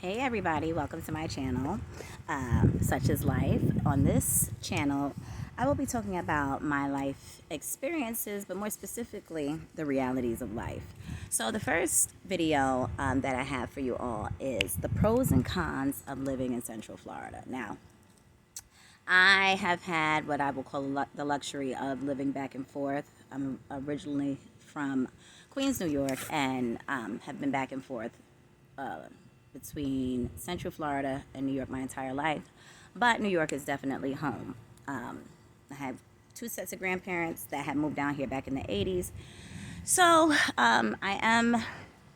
Hey everybody, welcome to my channel, Such is Life. On this channel, I will be talking about my life experiences, but more specifically, the realities of life. So the first video that I have for you all is the pros and cons of living in Central Florida. Now, I have had what I will call the luxury of living back and forth. I'm originally from Queens, New York, and have been back and forth between Central Florida and New York my entire life. But New York is definitely home. I have two sets of grandparents that had moved down here back in the 80s. So I am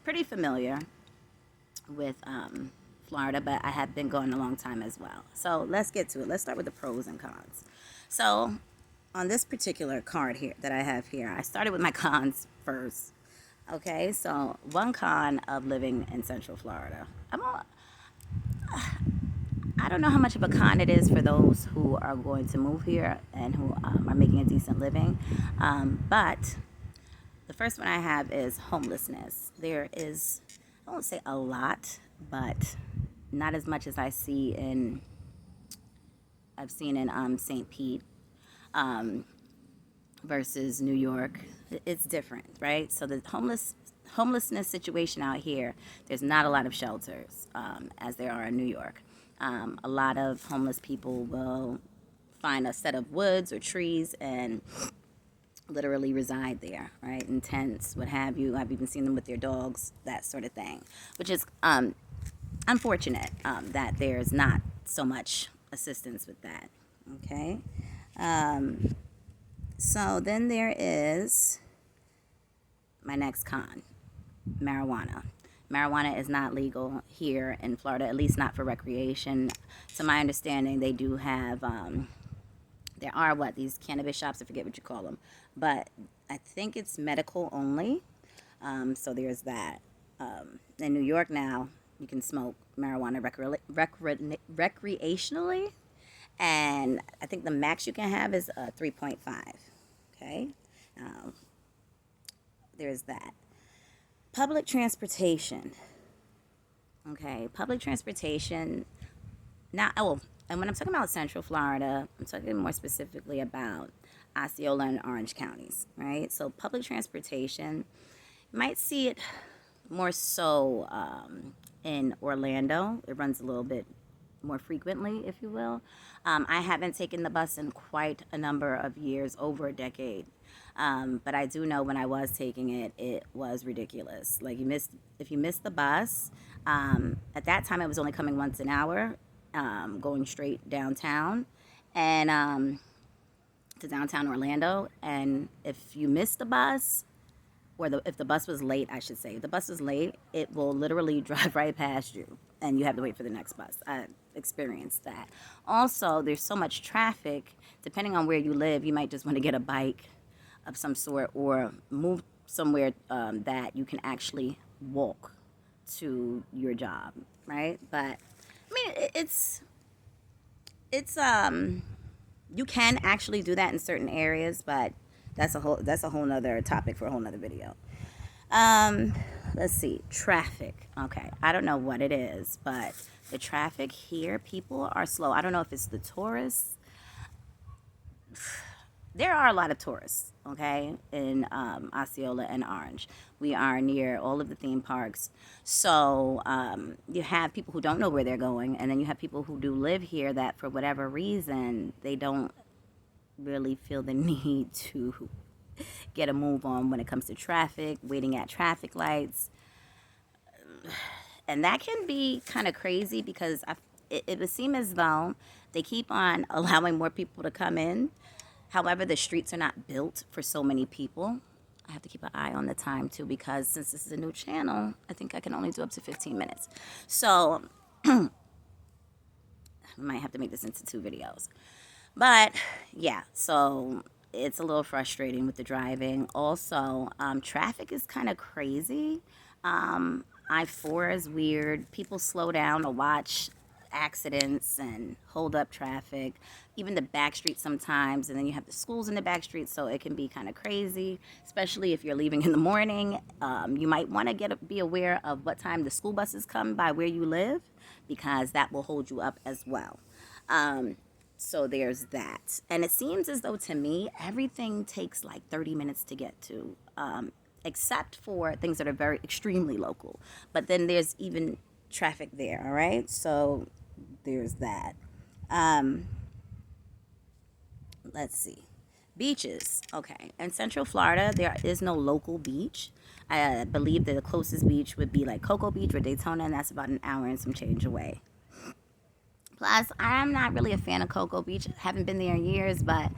pretty familiar with Florida, but I have been going a long time as well. So let's get to it. Let's start with the pros and cons. So on this particular card here that I have here, I started with my cons first. Okay, so one con of living in Central Florida. I don't know how much of a con it is for those who are going to move here and who are making a decent living. But the first one I have is homelessness. There is, I won't say a lot, but not as much as I've seen in St. Pete versus New York. It's different, right? So the homelessness situation out here, there's not a lot of shelters as there are in New York. A lot of homeless people will find a set of woods or trees and literally reside there, right? In tents, what have you. I've even seen them with their dogs, that sort of thing, which is unfortunate that there's not so much assistance with that. Okay. So then there is my next con, marijuana. Marijuana is not legal here in Florida, at least not for recreation. To my understanding, they do have, there are these cannabis shops, I forget what you call them, but I think it's medical only. So there's that. In New York now, you can smoke marijuana recreationally, and I think the max you can have is 3.5. Okay, there's that. Public transportation. Okay, public transportation. And when I'm talking about Central Florida, I'm talking more specifically about Osceola and Orange counties, right? So public transportation, you might see it more so in Orlando. It runs a little bit more frequently, if you will. I haven't taken the bus in quite a number of years, over a decade. But I do know when I was taking it, it was ridiculous. Like if you missed the bus, at that time it was only coming once an hour, going straight downtown and to downtown Orlando. And if you missed the bus, if the bus was late, I should say, if the bus was late, it will literally drive right past you and you have to wait for the next bus. I experienced that. Also, there's so much traffic, depending on where you live, you might just want to get a bike of some sort or move somewhere that you can actually walk to your job, right? But I mean, it's you can actually do that in certain areas, but that's a whole nother topic for a whole nother video. Let's see, traffic. Okay, I don't know what it is, but the traffic here, people are slow. I don't know if it's the tourists. There are a lot of tourists, okay, in Osceola and Orange. We are near all of the theme parks. So you have people who don't know where they're going, and then you have people who do live here that for whatever reason, they don't really feel the need to get a move on when it comes to traffic, waiting at traffic lights. And that can be kind of crazy because it would seem as though they keep on allowing more people to come in. However, the streets are not built for so many people. I have to keep an eye on the time too, because since this is a new channel, I think I can only do up to 15 minutes. So I might have to make this into 2 videos. But yeah, so it's a little frustrating with the driving. Also, traffic is kind of crazy. I-4 is weird. People slow down to watch accidents and hold up traffic, even the back streets sometimes, and then you have the schools in the back streets, so it can be kind of crazy, especially if you're leaving in the morning. You might want to be aware of what time the school buses come by where you live, because that will hold you up as well. So there's that. And it seems as though, to me, everything takes like 30 minutes to get to, except for things that are very extremely local. But then there's even traffic there, all right? So there's that. Let's see. Beaches. Okay. In Central Florida, there is no local beach. I believe that the closest beach would be like Cocoa Beach or Daytona, and that's about an hour and some change away. Plus, I'm not really a fan of Cocoa Beach. Haven't been there in years, but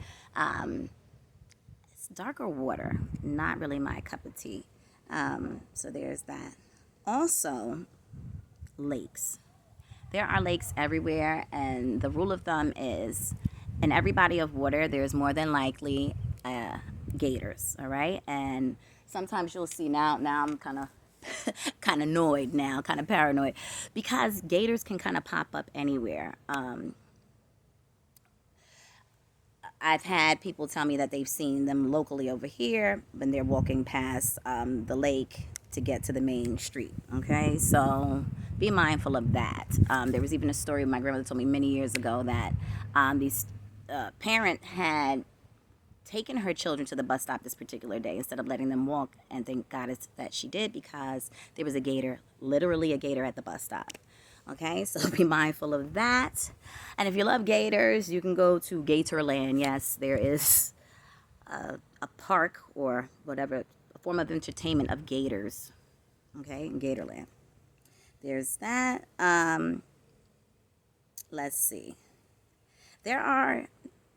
it's darker water. Not really my cup of tea. So there's that. Also, lakes. There are lakes everywhere, and the rule of thumb is in every body of water, there's more than likely gators, all right? And sometimes you'll see now I'm kind of annoyed now, kind of paranoid, because gators can kind of pop up anywhere. I've had people tell me that they've seen them locally over here when they're walking past the lake to get to the main street. Okay, so be mindful of that. There was even a story my grandmother told me many years ago that these parent had taken her children to the bus stop this particular day instead of letting them walk, and thank God that she did, because there was a gator, literally a gator, at the bus stop. Okay, so be mindful of that. And if you love gators, you can go to Gatorland. Yes, there is a park or whatever, a form of entertainment of gators. Okay, in Gatorland. There's that. Let's see. There aren't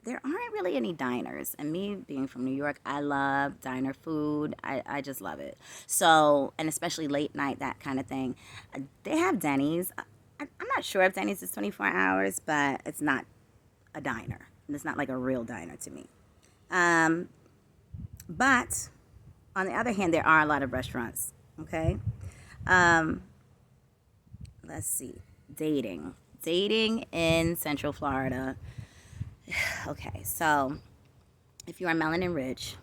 really any diners. And me being from New York, I love diner food. I just love it. So, and especially late night, that kind of thing. They have Denny's. I'm not sure if Denny's is 24 hours, but it's not a diner. It's not like a real diner to me. But on the other hand, there are a lot of restaurants. Okay. Let's see. Dating in Central Florida. Okay, so if you are melanin rich,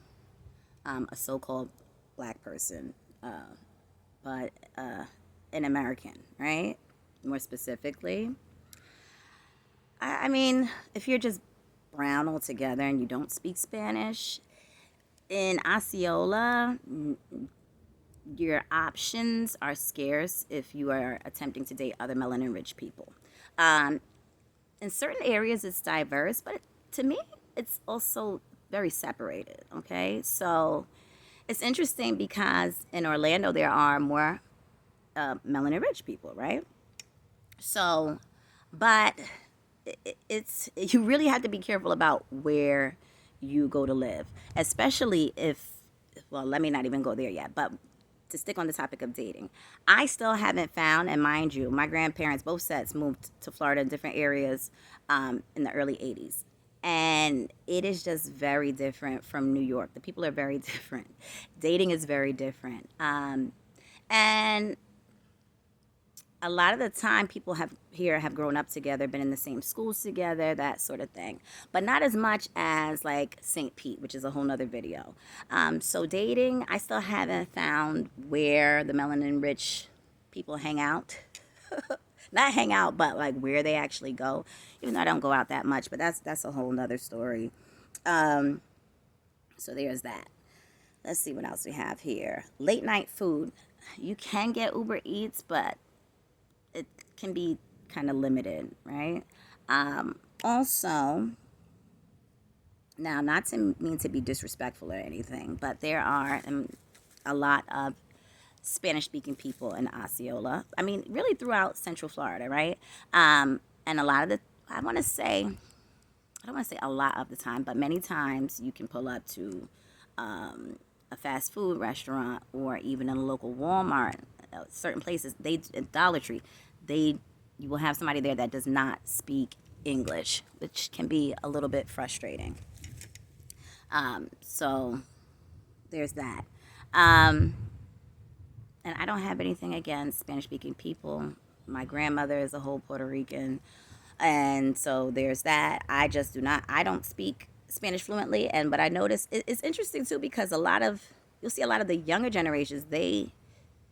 a so-called black person, but an American, right? More specifically, I mean, if you're just brown altogether and you don't speak Spanish, in Osceola, your options are scarce if you are attempting to date other melanin rich people. In certain areas, it's diverse, but to me, it's also very separated, okay? So it's interesting because in Orlando, there are more melanin rich people, right? So, but you really have to be careful about where you go to live, especially if, well, let me not even go there yet, but to stick on the topic of dating, I still haven't found, and mind you, my grandparents, both sets, moved to Florida in different areas in the early 80s. And it is just very different from New York. The people are very different. Dating is very different. And a lot of the time, people have grown up together, been in the same schools together, that sort of thing. But not as much as like St. Pete, which is a whole nother video. So dating, I still haven't found where the melanin rich people hang out. Not hang out, but like where they actually go. Even though I don't go out that much, but that's a whole nother story. So there's that. Let's see what else we have here. Late night food. You can get Uber Eats, but it can be kind of limited, right? Also, now, not to mean to be disrespectful or anything, but there are a lot of Spanish-speaking people in Osceola. I mean, really throughout Central Florida, right? And a lot of I don't want to say a lot of the time, but many times you can pull up to a fast food restaurant or even in a local Walmart. Certain places, Dollar Tree, you will have somebody there that does not speak English, which can be a little bit frustrating. So there's that. And I don't have anything against Spanish-speaking people. My grandmother is a whole Puerto Rican, and so there's that. I don't speak Spanish fluently, and but I notice it's interesting too because you'll see a lot of the younger generations,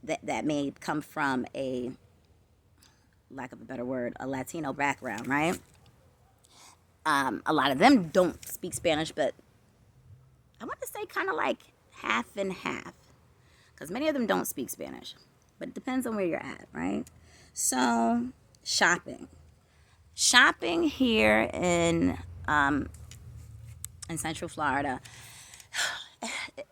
that may come from a, lack of a better word, a Latino background, right? A lot of them don't speak Spanish, but I want to say kind of like half and half, because many of them don't speak Spanish, but it depends on where you're at, right? So, shopping here in Central Florida,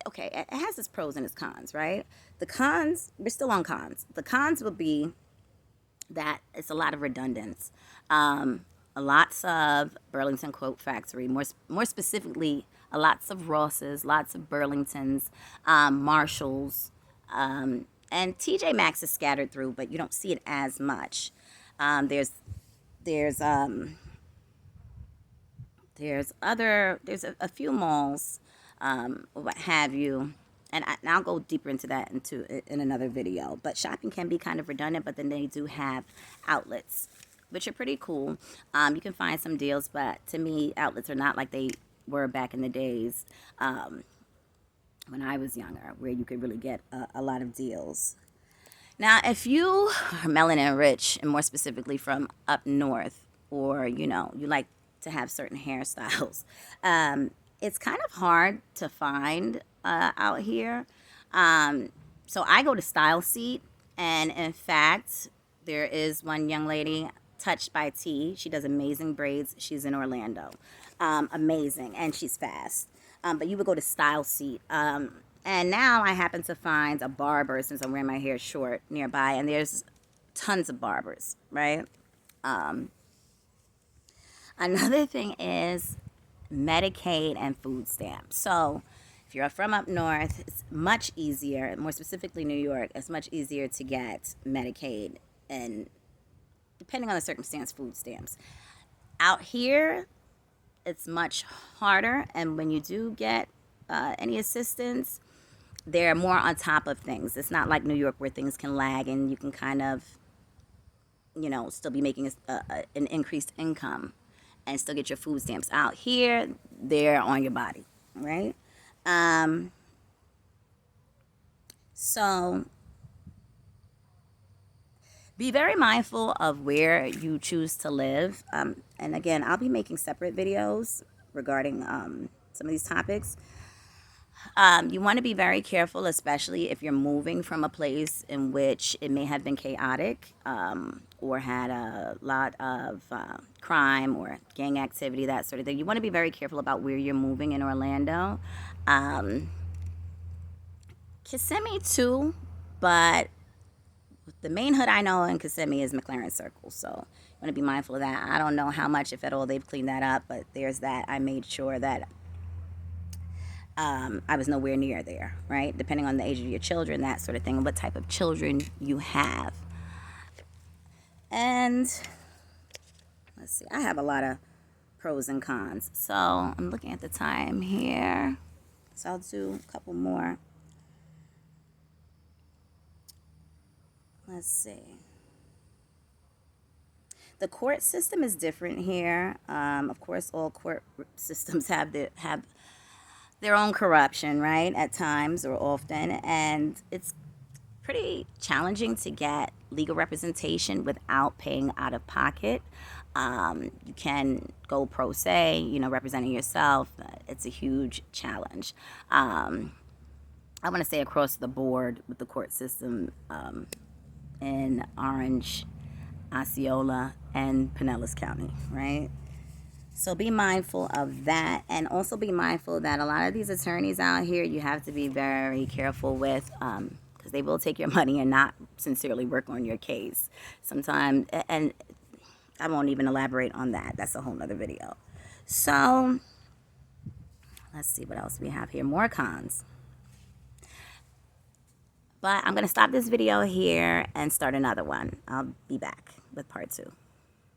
okay, it has its pros and its cons, right? The cons, we're still on cons. The cons will be that it's a lot of redundance. Lots of Burlington Coat Factory, more specifically, lots of Rosses, lots of Burlingtons, Marshalls, and TJ Maxx is scattered through, but you don't see it as much. There's there's there's a few malls, what have you, and I'll go deeper into that in another video. But shopping can be kind of redundant, but then they do have outlets, which are pretty cool. You can find some deals, but to me, outlets are not like they were back in the days, when I was younger, where you could really get a lot of deals. Now, if you are melanin rich, and more specifically from up north, or you like to have certain hairstyles, it's kind of hard to find out here. So I go to Style Seat, and in fact, there is one young lady, Touched by T. She does amazing braids. She's in Orlando. Amazing, and she's fast. But you would go to Style Seat. And now I happen to find a barber, since I'm wearing my hair short, nearby, and there's tons of barbers, right? Another thing is Medicaid and food stamps. So if you're from up north, it's much easier, more specifically New York, it's much easier to get Medicaid and, depending on the circumstance, food stamps. Out here, it's much harder, and when you do get any assistance, they're more on top of things. It's not like New York where things can lag and you can kind of, still be making an increased income and still get your food stamps. Out here, they're on your body, right? So be very mindful of where you choose to live. And again, I'll be making separate videos regarding some of these topics. You want to be very careful, especially if you're moving from a place in which it may have been chaotic, or had a lot of crime or gang activity, that sort of thing. You want to be very careful about where you're moving in Orlando. Kissimmee too, but the main hood I know in Kissimmee is McLaren Circle, so you want to be mindful of that. I don't know how much, if at all, they've cleaned that up, but there's that. I made sure that I was nowhere near there, right? Depending on the age of your children, that sort of thing, and what type of children you have. And let's see, I have a lot of pros and cons. So I'm looking at the time here. So I'll do a couple more. Let's see. The court system is different here. Of course, all court systems have their own corruption, right? At times or often, and it's pretty challenging to get legal representation without paying out of pocket. You can go pro se, representing yourself. It's a huge challenge. I want to say across the board with the court system in Orange, Osceola, and Pinellas County, right? So be mindful of that, and also be mindful that a lot of these attorneys out here, you have to be very careful with, because they will take your money and not sincerely work on your case sometimes. And I won't even elaborate on that. That's a whole nother video. So let's see what else we have here. More cons. But I'm going to stop this video here and start another one. I'll be back with part 2.